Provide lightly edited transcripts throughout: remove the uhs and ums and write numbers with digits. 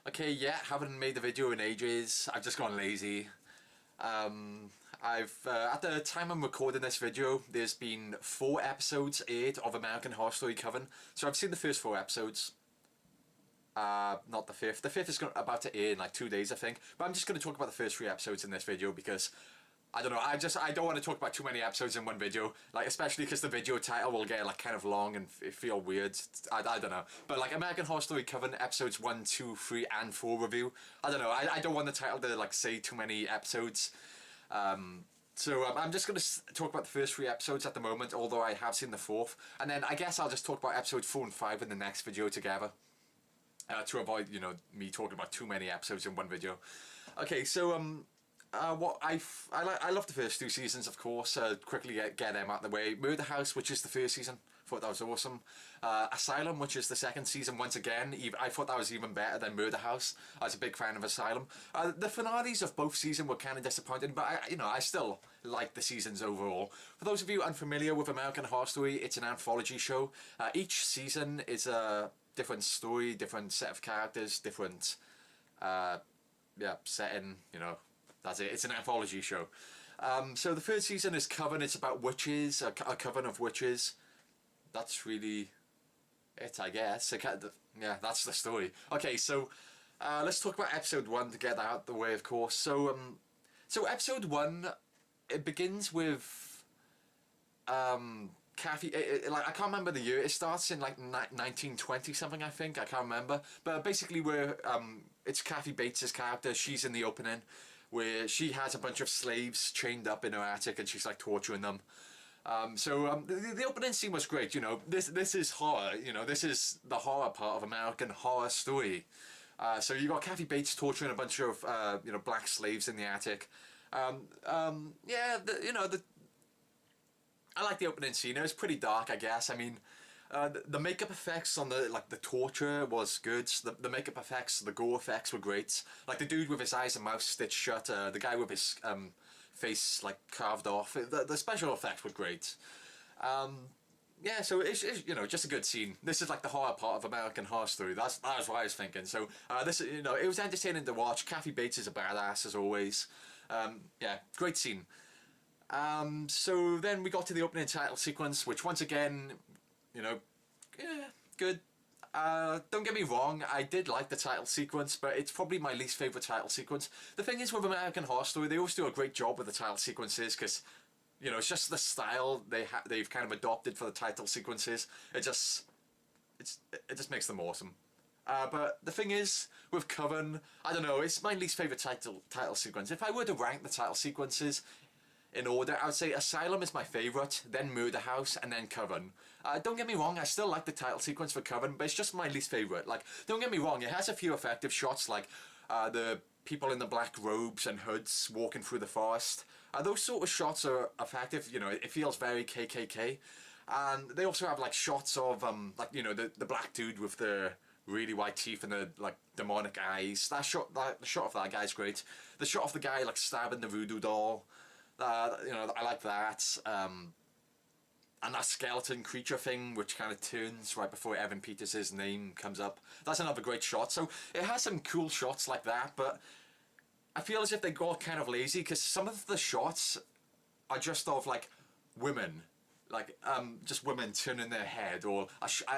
Okay, yeah, haven't made a video in ages. I've just gone lazy. At the time I'm recording this video, there's been 4 episodes aired of American Horror Story Coven. So I've seen the first 4 episodes. Not the 5th. The 5th is about to air in like 2 days, I think. But I'm just going to talk about the first 3 episodes in this video because I don't know, I don't want to talk about too many episodes in one video, like especially because the video title will get like kind of long and feel weird. I don't know, but like American Horror Story Coven episodes 1, 2, 3 and 4 review. I don't know, I don't want the title to like say too many episodes. So I'm just going to talk about the first 3 episodes at the moment, although I have seen the 4th, and then I guess I'll just talk about episode 4 and 5 in the next video together. To avoid, you know, me talking about too many episodes in one video. Okay, so I love the first 2 seasons, of course. Quickly get them out of the way. Murder House, which is the first season, thought that was awesome. Asylum, which is the second season, once again, I thought that was even better than Murder House. I was a big fan of Asylum. The finales of both seasons were kind of disappointing, but I still like the seasons overall. For those of you unfamiliar with American Horror Story, it's an anthology show. Each season is a different story, different set of characters, different setting, you know. That's it. It's an anthology show. So the first season is Coven. It's about witches, a coven of witches. That's really it, I guess. Yeah, that's the story. Okay, so let's talk about episode 1 to get that out of the way, of course. So episode 1, it begins with Kathy. Like I can't remember the year. It starts in like 1920 something, I think. I can't remember. But basically, it's Kathy Bates's character. She's in the opening, where she has a bunch of slaves chained up in her attic and she's like torturing them. The opening scene was great, you know. This is horror, you know. This is the horror part of American Horror Story. So you got Kathy Bates torturing a bunch of black slaves in the attic. I like the opening scene. It was pretty dark, I guess. I mean, the makeup effects on the torture was good. The makeup effects, the gore effects were great. Like the dude with his eyes and mouth stitched shut, the guy with his face like carved off. The special effects were great. Yeah, so it's just a good scene. This is like the horror part of American Horror Story. That's what I was thinking. So it was entertaining to watch. Kathy Bates is a badass as always. Yeah, great scene. So then we got to the opening title sequence, which once again, yeah, good. Don't get me wrong, I did like the title sequence, but it's probably my least favourite title sequence. The thing is with American Horror Story, they always do a great job with the title sequences, because, it's just the style they've kind of adopted for the title sequences. It just makes them awesome. But the thing is, with Coven, I don't know, it's my least favourite title sequence. If I were to rank the title sequences in order, I would say Asylum is my favourite, then Murder House, and then Coven. Don't get me wrong, I still like the title sequence for Coven, but it's just my least favourite. Like, don't get me wrong, it has a few effective shots, like the people in the black robes and hoods walking through the forest. Those sort of shots are effective, it feels very KKK. And they also have like shots of, the black dude with the really white teeth and the like demonic eyes. The shot of that guy's great. The shot of the guy like stabbing the voodoo doll. I like that. And that skeleton creature thing, which kind of turns right before Evan Peters' name comes up. That's another great shot. So it has some cool shots like that, but I feel as if they got kind of lazy, because some of the shots are just of like women, like just women turning their head, or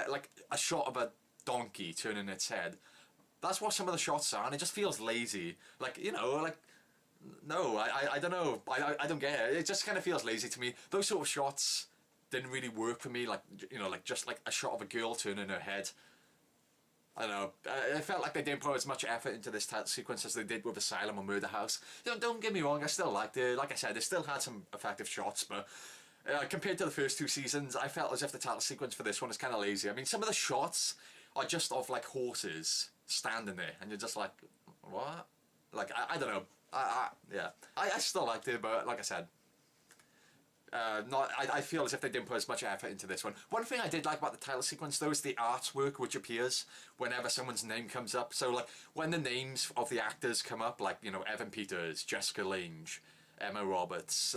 like a shot of a donkey turning its head. That's what some of the shots are, and it just feels lazy. Like, no, I don't know. I don't get it. It just kind of feels lazy to me. Those sort of shots didn't really work for me. Like, just like a shot of a girl turning her head. I don't know. I felt like they didn't put as much effort into this title sequence as they did with Asylum or Murder House. Don't get me wrong. I still liked it. Like I said, it still had some effective shots, but compared to the first 2 seasons, I felt as if the title sequence for this one is kind of lazy. I mean, some of the shots are just of like horses standing there, and you're just like, what? Like, I don't know. Yeah, I still liked it, but like I said, I feel as if they didn't put as much effort into this one. One thing I did like about the title sequence though is the artwork which appears whenever someone's name comes up. So like when the names of the actors come up, like Evan Peters, Jessica Lange, Emma Roberts.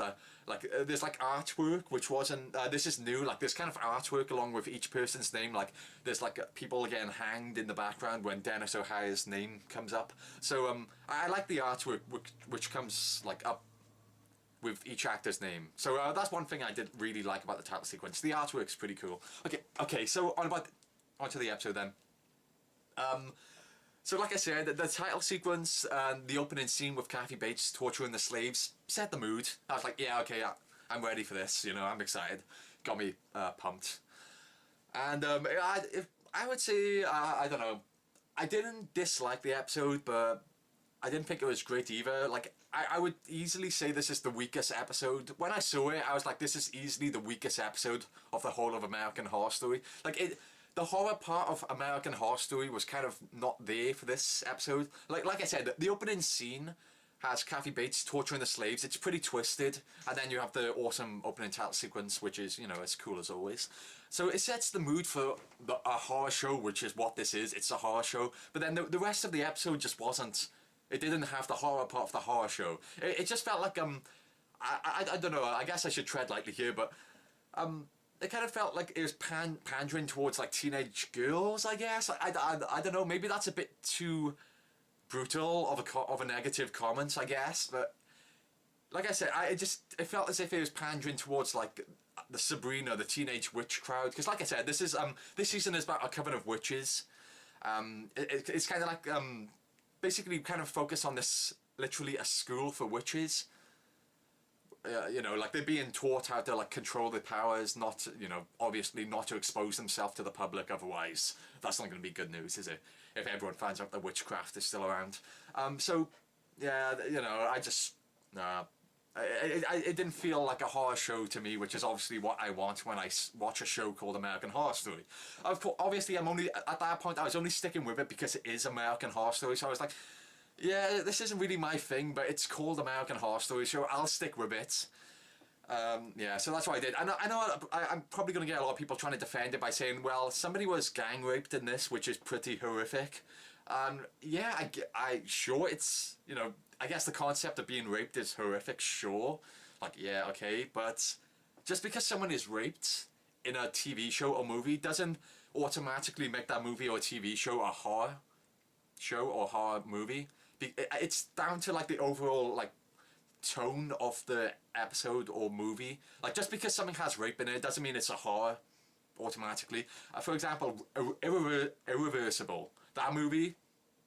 There's like artwork which wasn't. This is new. Like there's kind of artwork along with each person's name. Like there's like people getting hanged in the background when Dennis O'Hara's name comes up. So I like the artwork which comes like up with each actor's name. So that's one thing I did really like about the title sequence. The artwork's pretty cool. Okay. So onto the episode then. So like I said, the title sequence and the opening scene with Kathy Bates torturing the slaves set the mood. I was like, yeah, okay, I'm ready for this. You know, I'm excited. Got me pumped. And I would say, I don't know, I didn't dislike the episode, but I didn't think it was great either. Like, I would easily say this is the weakest episode. When I saw it, I was like, this is easily the weakest episode of the whole of American Horror Story. Like, the horror part of American Horror Story was kind of not there for this episode. Like I said, the opening scene has Kathy Bates torturing the slaves. It's pretty twisted. And then you have the awesome opening title sequence, which is, you know, as cool as always. So it sets the mood for a horror show, which is what this is. It's a horror show. But then the rest of the episode just wasn't. It didn't have the horror part of the horror show. It just felt like, I don't know, I guess I should tread lightly here, but, it kind of felt like it was pandering towards like teenage girls, I guess. I don't know, maybe that's a bit too brutal of a negative comment, I guess, but like I said, it felt as if it was pandering towards like the Sabrina, the teenage witch crowd, because like I said, this season is about a coven of witches. It's kind of like basically kind of focused on this, literally a school for witches. You know, like they're being taught how to like control their powers, not, you know, obviously not to expose themselves to the public, otherwise that's not going to be good news, is it? If everyone finds out that witchcraft is still around. So, yeah, you know, I just, it didn't feel like a horror show to me, which is obviously what I want when I watch a show called American Horror Story. Obviously, at that point, I was only sticking with it because it is American Horror Story, so I was like, yeah, this isn't really my thing, but it's called American Horror Story, so I'll stick with it. Yeah, so that's what I did. I know I'm probably going to get a lot of people trying to defend it by saying, well, somebody was gang raped in this, which is pretty horrific. Yeah, sure, it's, you know, I guess the concept of being raped is horrific, sure. Like, yeah, okay, but just because someone is raped in a TV show or movie doesn't automatically make that movie or TV show a horror show or horror movie. It's down to like the overall like tone of the episode or movie. Like just because something has rape in it doesn't mean it's a horror automatically. For example, Irreversible, that movie,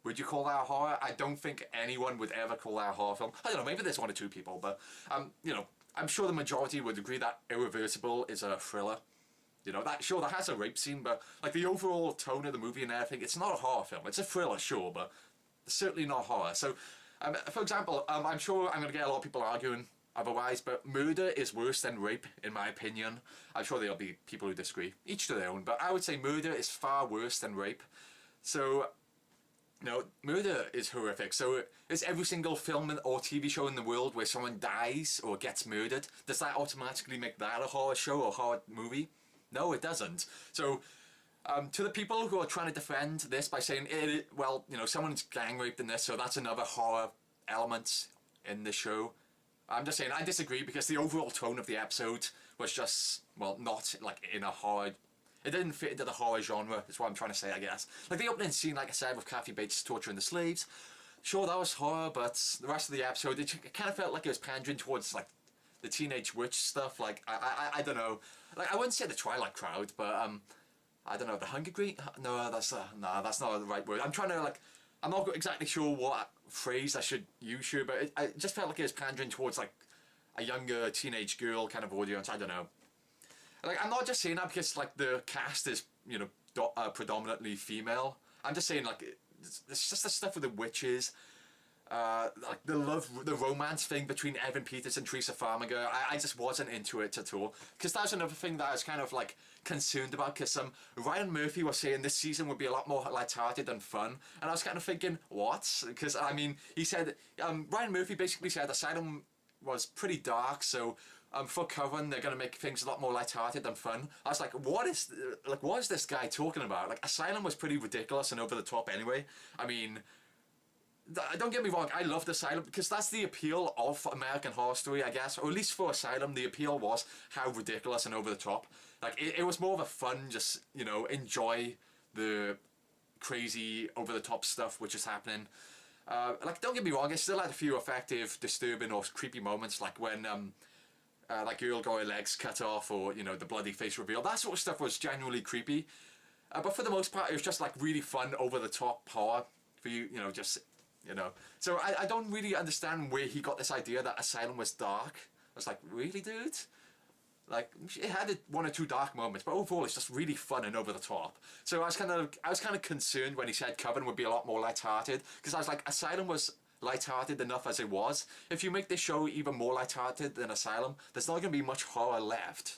would you call that a horror? I don't think anyone would ever call that a horror film. I don't know, maybe there's one or two people, but you know, I'm sure the majority would agree that Irreversible is a thriller. You know, that has a rape scene, but like the overall tone of the movie and everything, it's not a horror film. It's a thriller, sure, but certainly not horror. So, for example, I'm sure I'm going to get a lot of people arguing otherwise, but murder is worse than rape, in my opinion. I'm sure there'll be people who disagree, each to their own, but I would say murder is far worse than rape. So, you know, murder is horrific. So, is every single film or TV show in the world where someone dies or gets murdered, does that automatically make that a horror show or horror movie? No, it doesn't. So, to the people who are trying to defend this by saying, well, you know, someone's gang raped in this, so that's another horror element in the show. I'm just saying, I disagree because the overall tone of the episode was just, well, not like in a horror. It didn't fit into the horror genre, is what I'm trying to say, I guess. Like the opening scene, like I said, with Kathy Bates torturing the slaves. Sure, that was horror, but the rest of the episode, it kind of felt like it was pandering towards, like, the teenage witch stuff. Like, I don't know. Like, I wouldn't say the Twilight crowd, but, I don't know, the Hunger Games? No, that's not the right word. I'm trying to, like, I'm not exactly sure what phrase I should use here, but it just felt like it was pandering towards, like, a younger teenage girl kind of audience. I don't know. Like, I'm not just saying that because, like, the cast is, you know, predominantly female. I'm just saying, like, it's just the stuff with the witches, like the romance thing between Evan Peters and Teresa Farmiga. I just wasn't into it at all. Because that's another thing that I was kind of, like, concerned about. Because Ryan Murphy was saying this season would be a lot more lighthearted and fun. And I was kind of thinking, what? Because, I mean, he said, Ryan Murphy basically said Asylum was pretty dark, so for Coven they're going to make things a lot more lighthearted and fun. I was like, what is this guy talking about? Like, Asylum was pretty ridiculous and over the top anyway. I mean, don't get me wrong, I loved Asylum because that's the appeal of American Horror Story, I guess, or at least for Asylum, the appeal was how ridiculous and over the top. Like, it was more of a fun, just, you know, enjoy the crazy, over the top stuff which is happening. Like, don't get me wrong, it still had a few effective, disturbing, or creepy moments, like when that girl got her legs cut off, or, you know, the bloody face reveal. That sort of stuff was genuinely creepy. But for the most part, it was just like really fun, over the top horror for you, you know, just, you know. So I don't really understand where he got this idea that Asylum was dark. I was like, really, dude? Like, it had one or two dark moments, but overall it's just really fun and over the top. So I was kind of concerned when he said Coven would be a lot more lighthearted, because I was like, Asylum was lighthearted enough as it was. If you make this show even more lighthearted than Asylum, there's not going to be much horror left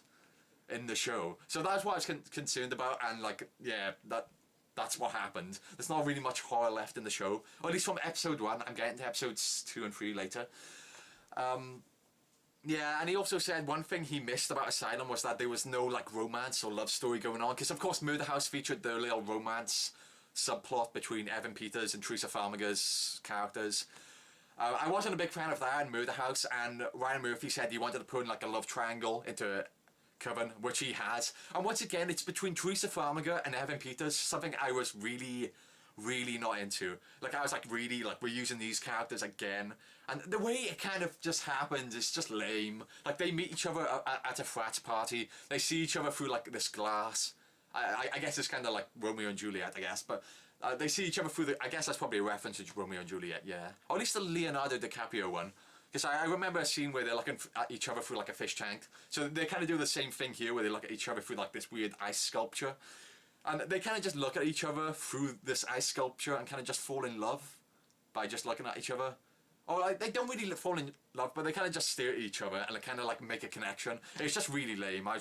in the show. So that's what I was concerned about, and like, yeah, that's what happened. There's not really much horror left in the show, or at least from episode 1. I'm getting to episodes 2 and 3 later. Yeah, and he also said one thing he missed about Asylum was that there was no like romance or love story going on, because of course Murder House featured the little romance subplot between Evan Peters and Teresa Farmiga's characters. I wasn't a big fan of that in Murder House, and Ryan Murphy said he wanted to put in like a love triangle into Coven, which he has. And once again, it's between Teresa Farmiga and Evan Peters, something I was really not into. Like, I was like, really, like, we're using these characters again. And the way it kind of just happens is just lame. Like, they meet each other at a frat party, they see each other through like this glass. I guess it's kind of like Romeo and Juliet, I guess, but they see each other through the, I guess that's probably a reference to Romeo and Juliet, yeah. Or at least the Leonardo DiCaprio one. Because I remember a scene where they're looking at each other through like a fish tank. So they kind of do the same thing here, where they look at each other through like this weird ice sculpture. And they kind of just look at each other through this ice sculpture and kind of just fall in love by just looking at each other. Or like, they don't really fall in love, but they kind of just stare at each other and they kind of like make a connection. It's just really lame. I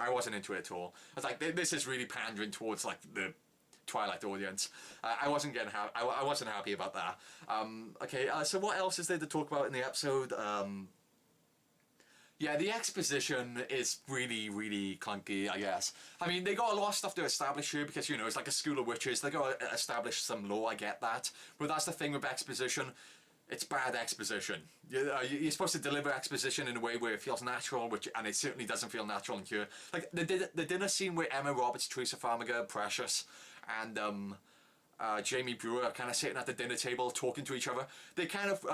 wasn't into it at all. I was like, this is really pandering towards like the Twilight audience. I wasn't I wasn't happy about that. Okay, so what else is there to talk about in the episode? Yeah, the exposition is really clunky, I guess. I mean, they got a lot of stuff to establish here because, you know, it's like a school of witches. They got to establish some lore, I get that. But that's the thing with exposition. It's bad exposition. You're supposed to deliver exposition in a way where it feels natural, and it certainly doesn't feel natural in here. Like, the dinner scene where Emma Roberts, Teresa Farmiga, Precious, and Jamie Brewer are kind of sitting at the dinner table talking to each other. They kind of,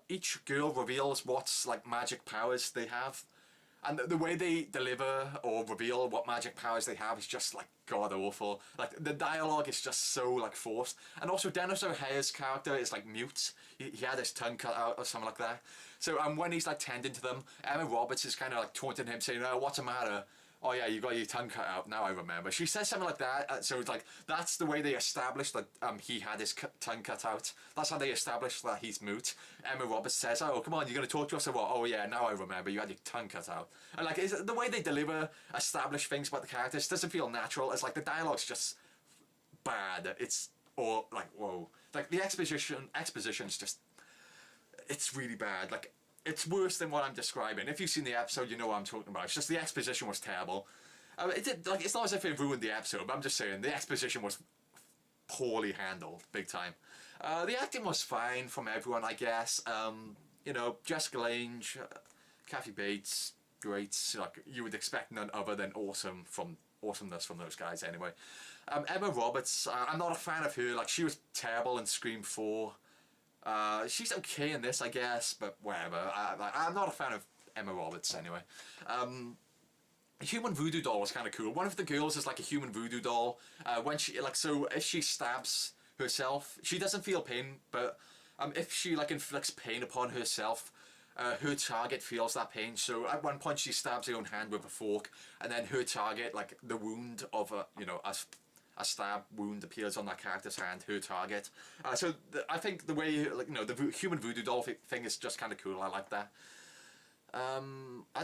each girl reveals what's like magic powers they have. And the way they deliver or reveal what magic powers they have is just like god awful. Like, the dialogue is just so like forced. And also Dennis O'Hare's character is like mute. He had his tongue cut out or something like that. So when he's like tending to them, Emma Roberts is kind of like taunting him, saying, "Oh, what's the matter? Oh yeah, you got your tongue cut out, now I remember." She says something like that, so it's like, that's the way they established that he had his tongue cut out. That's how they established that he's mute. Emma Roberts says, "Oh, come on, you're going to talk to us or what? Oh yeah, now I remember, you had your tongue cut out." And like, the way they establish things about the characters doesn't feel natural. It's like the dialogue's just bad. It's, or like, whoa. Like, the exposition's just, it's really bad. Like, it's worse than what I'm describing. If you've seen the episode, you know what I'm talking about. It's just the exposition was terrible. It's not as if it ruined the episode, but I'm just saying the exposition was poorly handled, big time. The acting was fine from everyone, I guess. You know, Jessica Lange, Kathy Bates, great. Like, you would expect none other than awesomeness from those guys anyway. Emma Roberts, I'm not a fan of her. Like, she was terrible in Scream 4. She's okay in this, I guess, but whatever. I'm not a fan of Emma Roberts anyway. A human voodoo doll was kind of cool. One of the girls is like a human voodoo doll. When she, like, so if she stabs herself, she doesn't feel pain, but if she like inflicts pain upon herself, her target feels that pain. So at one point she stabs her own hand with a fork, and then her target, like the wound of a stab wound appears on that character's hand, her target. So I think the way, like, you know, the human voodoo doll thing is just kind of cool. I like that. I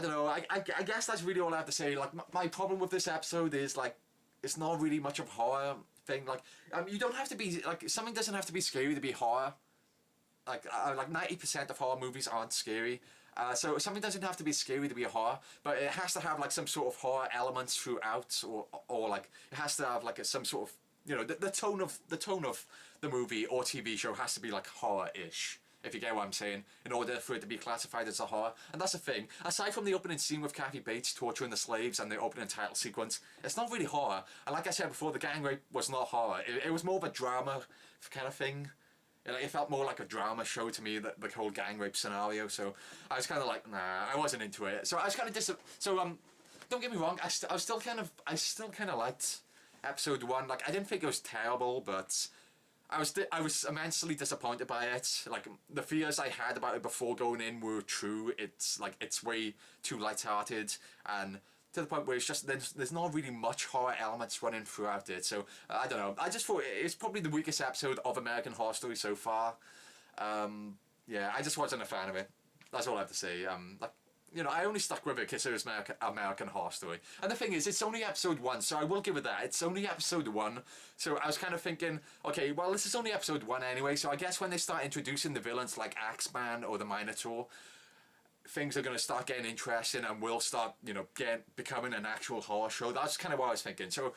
don't know, I guess that's really all I have to say. Like, my problem with this episode is, like, it's not really much of a horror thing. Like, you don't have to be, like, something doesn't have to be scary to be horror. Like 90% of horror movies aren't scary. So something doesn't have to be scary to be a horror, but it has to have like some sort of horror elements throughout, or like it has to have like some sort of you know, the tone of the movie or TV show has to be like horror-ish, if you get what I'm saying, in order for it to be classified as a horror. And that's the thing. Aside from the opening scene with Kathy Bates torturing the slaves and the opening title sequence, it's not really horror. And like I said before, the gang rape was not horror. It was more of a drama kind of thing. It felt more like a drama show to me, the whole gang rape scenario. So I was kind of like, nah, I wasn't into it. So I was kind of don't get me wrong, I still kind of liked episode 1. Like, I didn't think it was terrible, but I was immensely disappointed by it. Like, the fears I had about it before going in were true. It's way too lighthearted, and to the point where it's just there's not really much horror elements running throughout it. So I don't know. I just thought it's probably the weakest episode of American Horror Story so far. Yeah, I just wasn't a fan of it. That's all I have to say. Like, you know, I only stuck with it because it was American Horror Story. And the thing is, it's only episode 1, so I will give it that. It's only episode 1, so I was kind of thinking, okay, well, this is only episode 1 anyway, so I guess when they start introducing the villains like Axeman or the Minotaur, things are going to start getting interesting and will start, you know, becoming an actual horror show. That's kind of what I was thinking. So,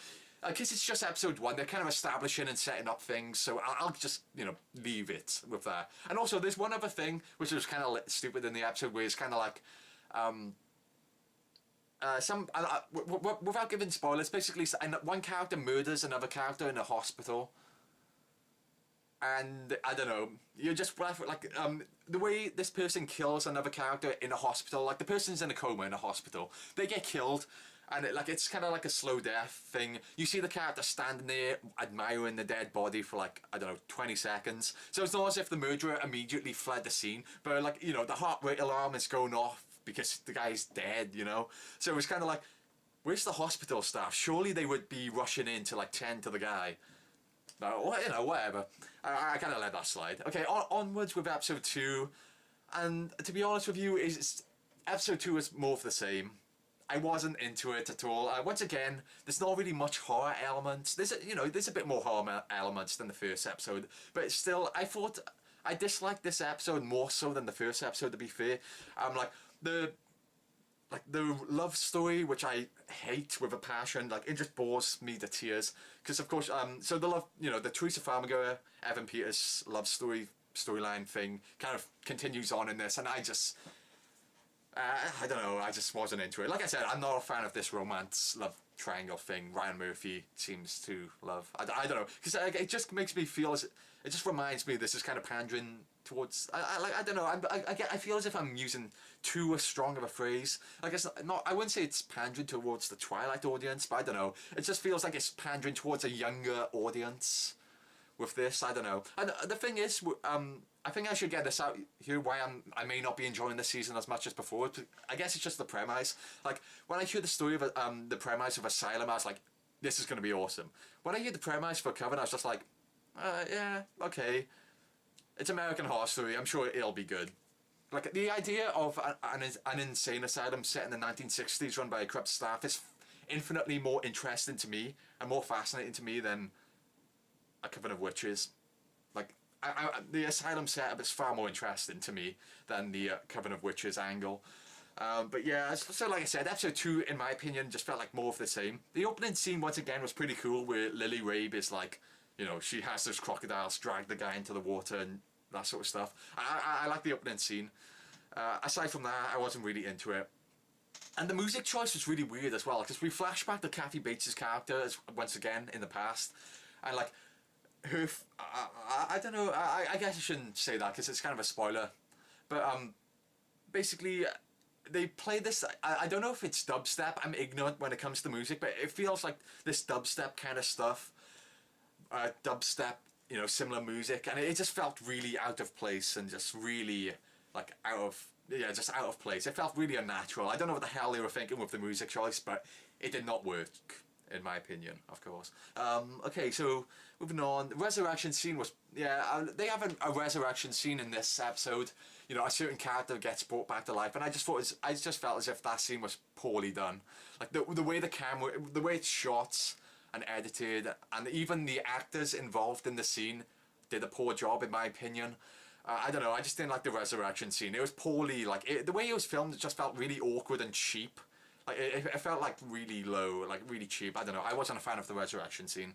because it's just episode 1, they're kind of establishing and setting up things, so I'll just, you know, leave it with that. And also, there's one other thing, which was kind of stupid in the episode, where it's kind of like, without giving spoilers, basically one character murders another character in a hospital, and I don't know, you're just like the way this person kills another character in a hospital, like the person's in a coma in a hospital, they get killed, and it's kind of like a slow death thing. You see the character standing there admiring the dead body for like, I don't know, 20 seconds. So it's not as if the murderer immediately fled the scene, but like, you know, the heart rate alarm is going off because the guy's dead, you know. So it's kind of like, where's the hospital staff? Surely they would be rushing in to like tend to the guy. But, you know, whatever. I kind of let that slide. Okay, onwards with episode 2, and to be honest with you, episode 2 is more of the same. I wasn't into it at all. Once again, there's not really much horror elements. There's a bit more horror elements than the first episode, but still, I disliked this episode more so than the first episode, to be fair. The love story, which I hate with a passion, like, it just bores me to tears, because of course, so the love, you know, the Teresa Farmiga, Evan Peters love storyline thing kind of continues on in this, and I don't know, I just wasn't into it. Like I said, I'm not a fan of this romance love triangle thing Ryan Murphy seems to love. I don't know, because it just makes me feel it just reminds me this is kind of pandering towards, I don't know, I feel as if I'm using too strong of a phrase. Like, it's not, I wouldn't say it's pandering towards the Twilight audience, but I don't know, it just feels like it's pandering towards a younger audience with this. I don't know. And the thing is, I think I should get this out here why I may not be enjoying this season as much as before. I guess it's just the premise. Like, when I hear the story of the premise of Asylum, I was like, this is going to be awesome. When I hear the premise for Coven, I was just like, yeah, okay. It's American Horror Story, I'm sure it'll be good. Like, the idea of an insane asylum set in the 1960s run by a corrupt staff is infinitely more interesting to me and more fascinating to me than a Coven of Witches. Like, the asylum setup is far more interesting to me than the Coven of Witches angle. But yeah, so like I said, episode 2, in my opinion, just felt like more of the same. The opening scene, once again, was pretty cool, where Lily Rabe is like, you know, she has those crocodiles drag the guy into the water and that sort of stuff. I like the opening scene. Aside from that, I wasn't really into it. And the music choice was really weird as well, because we flash back to Kathy Bates' character once again in the past, and like, her, I don't know, I guess I shouldn't say that because it's kind of a spoiler, but basically they play this, I don't know if it's dubstep, I'm ignorant when it comes to music, but it feels like this dubstep kind of stuff, dubstep, you know, similar music, and it just felt really out of place and just really like just out of place. It felt really unnatural. I don't know what the hell they were thinking with the music choice, but it did not work, in my opinion, of course. Okay, so moving on, the resurrection scene was, they have a resurrection scene in this episode. You know, a certain character gets brought back to life, and I just felt as if that scene was poorly done. Like, the way the camera, the way it's shot and edited, and even the actors involved in the scene did a poor job, in my opinion. I don't know, I just didn't like the resurrection scene. It was poorly, like, the way it was filmed, it just felt really awkward and cheap. Like, it felt like really low, like really cheap. I don't know, I wasn't a fan of the resurrection scene.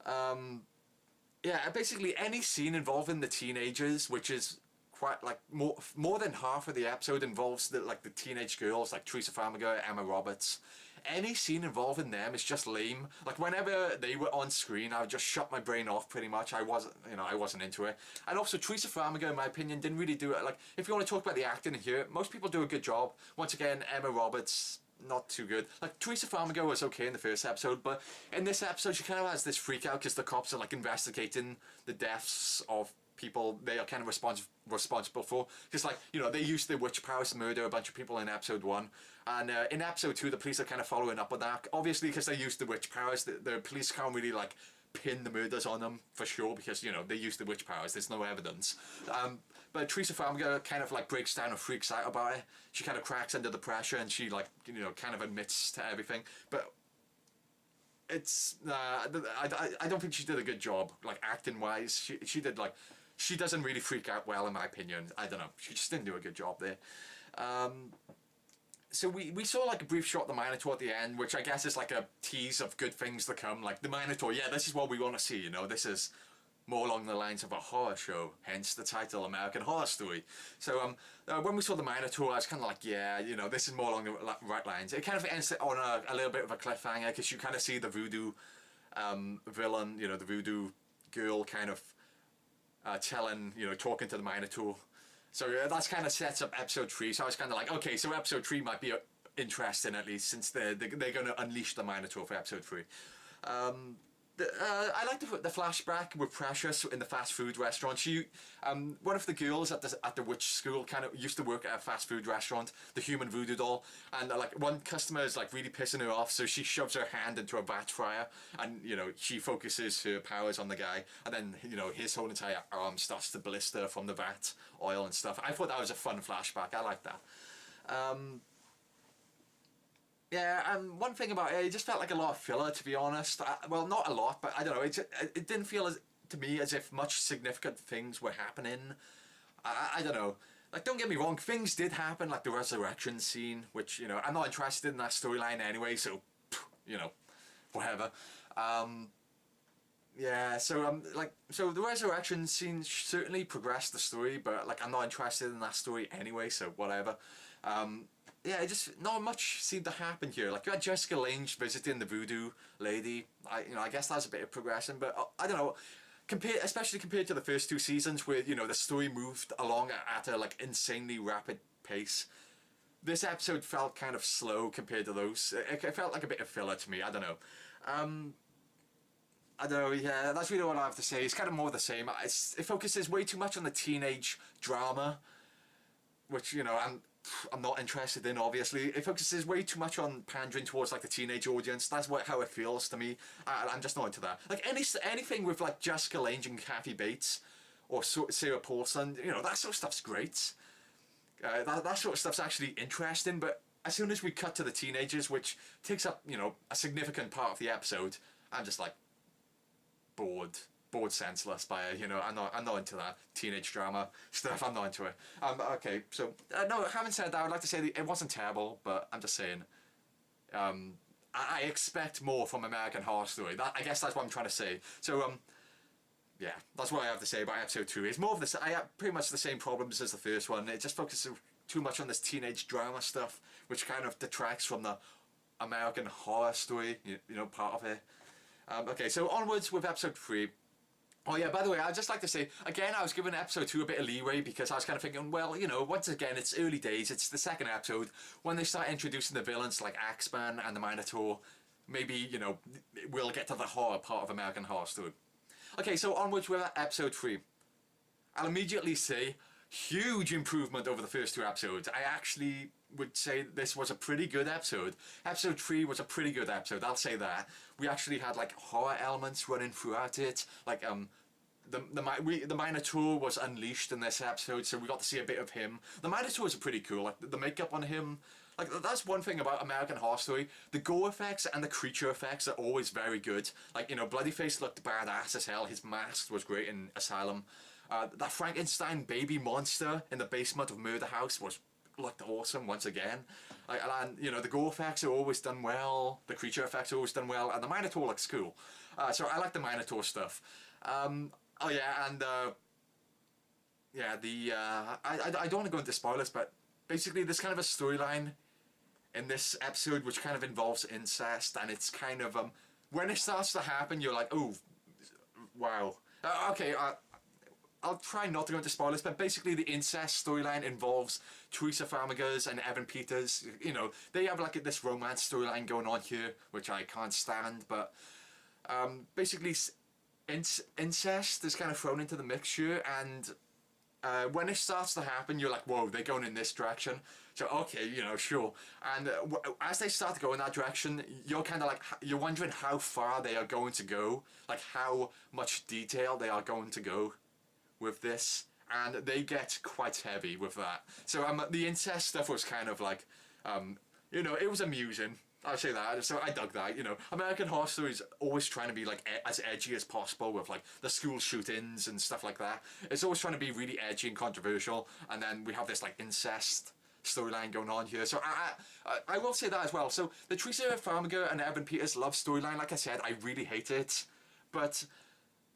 Yeah, basically any scene involving the teenagers, which is quite like more than half of the episode involves the teenage girls like Teresa Farmiga, Emma Roberts. Any scene involving them is just lame. Like whenever they were on screen, I would just shut my brain off pretty much. I wasn't into it. And also Teresa Farmiga, in my opinion, didn't really do it. Like if you want to talk about the acting here, most people do a good job. Once again, Emma Roberts, not too good. Like Teresa Farmiga was okay in the first episode, but in this episode she kind of has this freak out because the cops are like investigating the deaths of people they are kind of responsible for, because like, you know, they used their witch powers to murder a bunch of people in episode 1, and in episode 2 the police are kind of following up on that, obviously because they used the witch powers. The police can't really like pin the murders on them for sure, because, you know, they used the witch powers, there's no evidence. But Teresa Farmiga kind of like breaks down and freaks out about it. She kind of cracks under the pressure and she, like, you know, kind of admits to everything, but it's I don't think she did a good job, like acting wise. She did like, she doesn't really freak out well in my opinion. I don't know, she just didn't do a good job there. So we saw like a brief shot of the Minotaur at the end, which I guess is like a tease of good things to come. Like the Minotaur, yeah, this is what we want to see, you know, this is more along the lines of a horror show, hence the title American Horror Story. So when we saw the Minotaur, I was kind of like, yeah, you know, this is more along the right lines. It kind of ends on a little bit of a cliffhanger, because you kind of see the voodoo villain, you know, the voodoo girl kind of telling, you know, talking to the Minotaur. So that's kind of sets up episode 3. So I was kind of like, okay, so episode 3 might be interesting at least, since they're going to unleash the Minotaur for episode 3. I like the flashback with Precious in the fast food restaurant. She, one of the girls at the witch school kind of used to work at a fast food restaurant, the human voodoo doll, and like one customer is like really pissing her off, so she shoves her hand into a vat fryer, and, you know, she focuses her powers on the guy, and then, you know, his whole entire arm starts to blister from the vat oil and stuff. I thought that was a fun flashback. I like that. Yeah, and one thing about it just felt like a lot of filler, to be honest. Well, not a lot, but I don't know, it didn't feel to me as if much significant things were happening. I don't know. Like, don't get me wrong, things did happen, like the resurrection scene, which, you know, I'm not interested in that storyline anyway, so, you know, whatever. Yeah, so so the resurrection scene certainly progressed the story, but like I'm not interested in that story anyway, so whatever. Yeah, it just not much seemed to happen here. Like you had Jessica Lange visiting the voodoo lady. I guess that's a bit of progression, but I don't know. Especially compared to the first 2 seasons, where, you know, the story moved along at a like insanely rapid pace. This episode felt kind of slow compared to those. It felt like a bit of filler to me. I don't know. I don't know, yeah, that's really what I have to say. It's kind of more the same. It focuses way too much on the teenage drama, which, you know, I'm not interested in, obviously. It focuses way too much on pandering towards like the teenage audience. That's how it feels to me. I'm just not into that. Like anything with like Jessica Lange and Kathy Bates or Sarah Paulson, you know, that sort of stuff's great. That sort of stuff's actually interesting, but as soon as we cut to the teenagers, which takes up, you know, a significant part of the episode, I'm just like bored senseless by it, you know. I'm not into that teenage drama stuff. I'm not into it. Okay, so no, having said that, I would like to say that it wasn't terrible, but I'm just saying, I expect more from American Horror Story. I guess that's what I'm trying to say. So yeah, that's what I have to say about episode 2. It's more of this. I have pretty much the same problems as the first one. It just focuses too much on this teenage drama stuff, which kind of detracts from the American Horror Story, you know, part of it. Okay, so onwards with episode 3. Oh yeah, by the way, I'd just like to say, again, I was giving episode 2 a bit of leeway, because I was kind of thinking, well, you know, once again, it's early days, it's the second episode. When they start introducing the villains like Axeman and the Minotaur, maybe, you know, we'll get to the horror part of American Horror Story. Okay, so onwards with episode 3. I'll immediately say, huge improvement over the first 2 episodes. I actually would say this was a pretty good episode. Episode 3 was a pretty good episode, I'll say that. We actually had like horror elements running throughout it. Like the Minotaur was unleashed in this episode, so we got to see a bit of him. The Minotaur is pretty cool. Like the makeup on him, like that's one thing about American Horror Story. The gore effects and the creature effects are always very good. Like, you know, Bloodyface looked badass as hell. His mask was great in Asylum. That Frankenstein baby monster in the basement of Murder House looked awesome once again. And you know, the gore effects are always done well, the creature effects are always done well, and the Minotaur looks cool. So I like the Minotaur stuff. Oh yeah, and yeah, I don't want to go into spoilers, but basically there's kind of a storyline in this episode which kind of involves incest, and it's kind of when it starts to happen, you're like, oh, wow. Okay, I'll try not to go into spoilers, but basically the incest storyline involves Teresa Farmiga's and Evan Peters. You know, they have like this romance storyline going on here, which I can't stand, but basically incest is kind of thrown into the mixture, and when it starts to happen, you're like, whoa, they're going in this direction. So, okay, you know, sure. And as they start to go in that direction, you're kind of like, you're wondering how far they are going to go, like how much detail they are going to go with this. And they get quite heavy with that. So the incest stuff was kind of like, you know, it was amusing. I'll say that. So I dug that, you know. American Horror Story is always trying to be like as edgy as possible with like the school shootings and stuff like that. It's always trying to be really edgy and controversial, and then we have this like incest storyline going on here. So I will say that as well. So the Teresa Farmiga and Evan Peters love storyline, like I said, I really hate it, but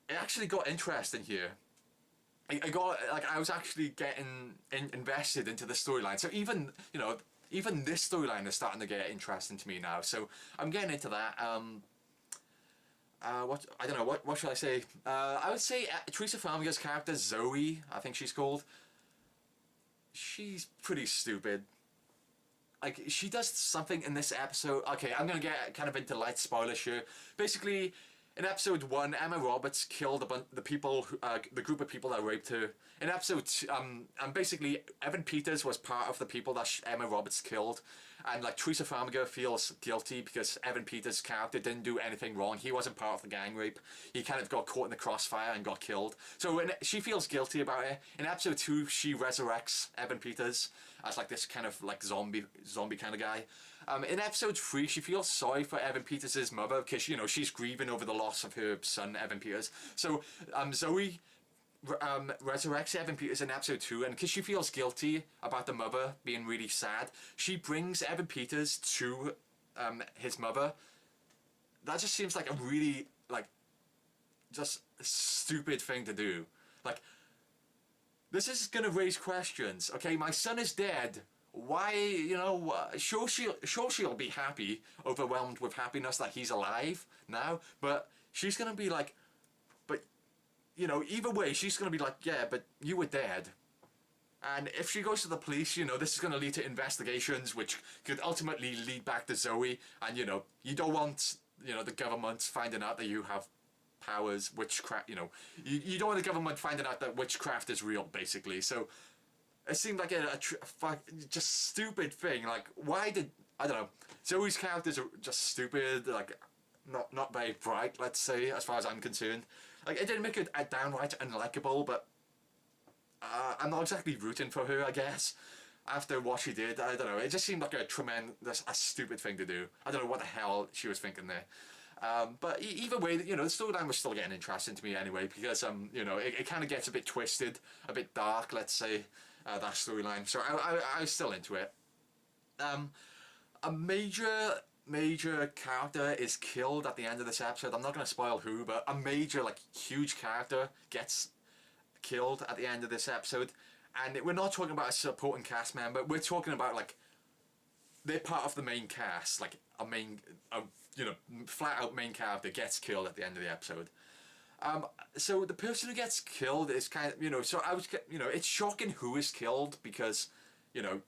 it actually got interesting here. I got, like, I was actually getting invested into the storyline. So even, you know, even this storyline is starting to get interesting to me now. So I'm getting into that. What, I don't know, what should I say? I would say Teresa Farmiga's character, Zoe, I think she's called. She's pretty stupid. Like, she does something in this episode. Okay, I'm gonna get kind of into light spoilers here. Basically, in episode 1, Emma Roberts killed the people, the group of people that raped her. In episode 2, and basically Evan Peters was part of the people that Emma Roberts killed, and like Teresa Farmiga feels guilty because Evan Peters' character didn't do anything wrong. He wasn't part of the gang rape. He kind of got caught in the crossfire and got killed. So she feels guilty about it. In episode 2, she resurrects Evan Peters as like this kind of like zombie kind of guy. In episode 3, she feels sorry for Evan Peters' mother because, you know, she's grieving over the loss of her son, Evan Peters. So Zoe resurrects Evan Peters in episode 2, and because she feels guilty about the mother being really sad, she brings Evan Peters to his mother. That just seems like a really, like, just stupid thing to do. Like, this is gonna raise questions. Okay, my son is dead. Why, you know, sure she'll be happy, overwhelmed with happiness that he's alive now, but she's gonna be like, but, you know, either way, she's gonna be like, yeah, but you were dead. And if she goes to the police, you know, this is gonna lead to investigations, which could ultimately lead back to Zoe, and, you know, you don't want, you know, the government finding out that you have powers, witchcraft, you know, you don't want the government finding out that witchcraft is real, basically. So it seemed like a just stupid thing. Like, why did, I don't know, Zoe's characters are just stupid, like, not very bright, let's say, as far as I'm concerned. Like, it didn't make it downright unlikable, but I'm not exactly rooting for her, I guess, after what she did. I don't know, it just seemed like a stupid thing to do. I don't know what the hell she was thinking there. But either way, you know, the storyline was still getting interesting to me anyway, because, you know, it kind of gets a bit twisted, a bit dark, let's say, that storyline. So I was still into it. A major character is killed at the end of this episode. I'm not going to spoil who, but a major, like, huge character gets killed at the end of this episode. And we're not talking about a supporting cast member, we're talking about, like, they're part of the main cast, like you know, flat out main character gets killed at the end of the episode. So the person who gets killed is kind of, you know, so I was, you know, it's shocking who is killed, because, you know,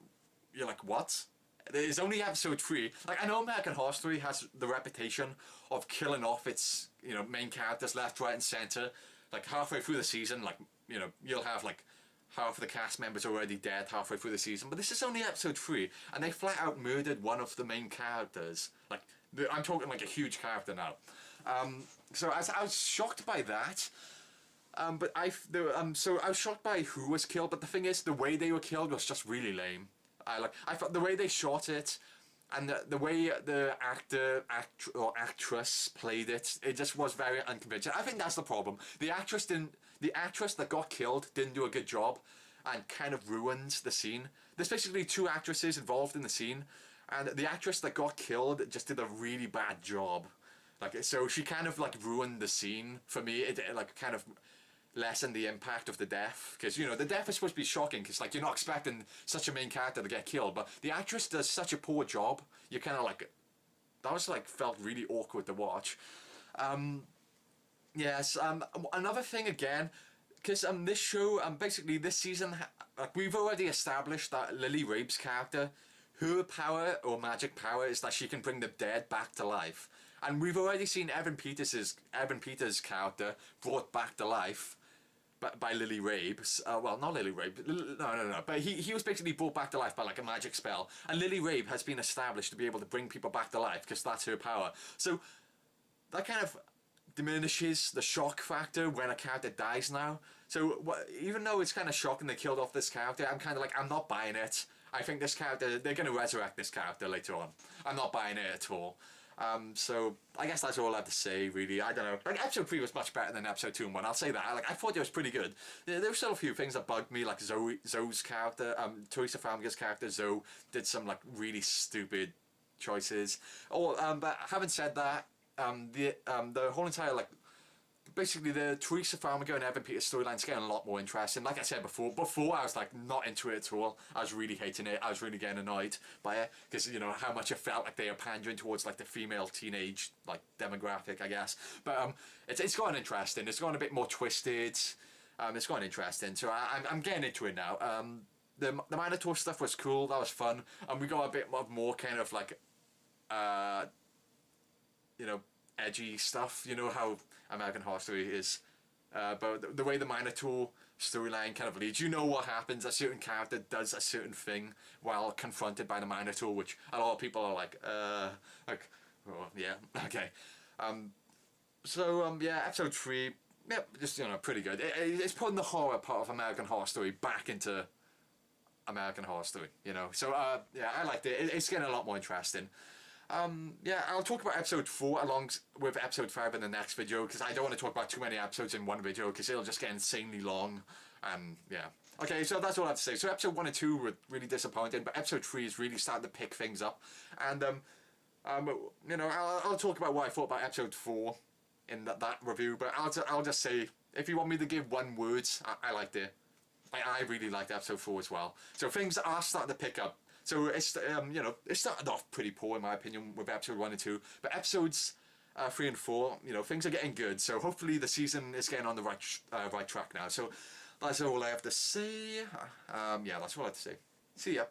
you're like, what? There's only episode 3. Like, I know American Horror Story has the reputation of killing off its, you know, main characters left, right and centre. Like, halfway through the season, like, you know, you'll have, like, half of the cast members already dead halfway through the season. But this is only episode 3, and they flat out murdered one of the main characters. Like, I'm talking like a huge character now. So I was shocked by that. So I was shocked by who was killed, but the thing is, the way they were killed was just really lame. I thought the way they shot it, and the way the actress played it, it just was very unconvincing. I think that's the problem. The actress that got killed didn't do a good job, and kind of ruined the scene. There's basically 2 actresses involved in the scene, and the actress that got killed just did a really bad job. Like, so she kind of like ruined the scene for me. It like kind of lessened the impact of the death, because you know the death is supposed to be shocking, because like you're not expecting such a main character to get killed, but the actress does such a poor job. You kind of like, that was like felt really awkward to watch. Yes. Another thing again, because this show, basically this season, like we've already established that Lily Rabe's character, her power or magic power is that she can bring the dead back to life, and we've already seen Evan Peters' character brought back to life by Lily Rabe. Well, not Lily Rabe. No. But he was basically brought back to life by like a magic spell, and Lily Rabe has been established to be able to bring people back to life because that's her power. So that kind of diminishes the shock factor when a character dies now. So even though it's kind of shocking they killed off this character, I'm kind of like, I'm not buying it. I think this character, they're going to resurrect this character later on. I'm not buying it at all. So I guess that's all I have to say, really. I don't know. Like, episode 3 was much better than episode 2 and 1. I'll say that. Like, I thought it was pretty good. There were still a few things that bugged me, like Zoe's character. Teresa Farmiga's character, Zoe, did some like really stupid choices. But having said that, the whole entire like, basically the Teresa Farmiga and Evan Peters storyline's getting a lot more interesting. Like I said before I was like not into it at all. I was really hating it. I was really getting annoyed by it, because you know how much it felt like they were pandering towards like the female teenage like demographic, I guess. But it's gotten interesting. It's gotten a bit more twisted. It's gotten interesting. So I'm getting into it now. The Minotaur stuff was cool. That was fun. And we got a bit more kind of like you know, edgy stuff. You know how American Horror Story is. But the way the Minotaur storyline kind of leads, you know what happens. A certain character does a certain thing while confronted by the Minotaur, which a lot of people are like, oh, yeah, okay. Yeah, episode 3, yeah, just, you know, pretty good. It's putting the horror part of American Horror Story back into American Horror Story, you know. So, yeah, I liked it. It's getting a lot more interesting. Yeah, I'll talk about episode 4 along with episode 5 in the next video, because I don't want to talk about too many episodes in one video, because it'll just get insanely long. Yeah. Okay, so that's all I have to say. So episode 1 and 2 were really disappointing, but episode 3 is really starting to pick things up. And, you know, I'll talk about what I thought about episode 4 in that review, but I'll just say, if you want me to give one word, I liked it. I really liked episode 4 as well. So things are starting to pick up. So it's you know, it started off pretty poor in my opinion with episode 1 and 2, but episodes 3 and 4, you know, things are getting good. So hopefully the season is getting on the right track now. So that's all I have to say. Yeah, that's all I have to say. See ya.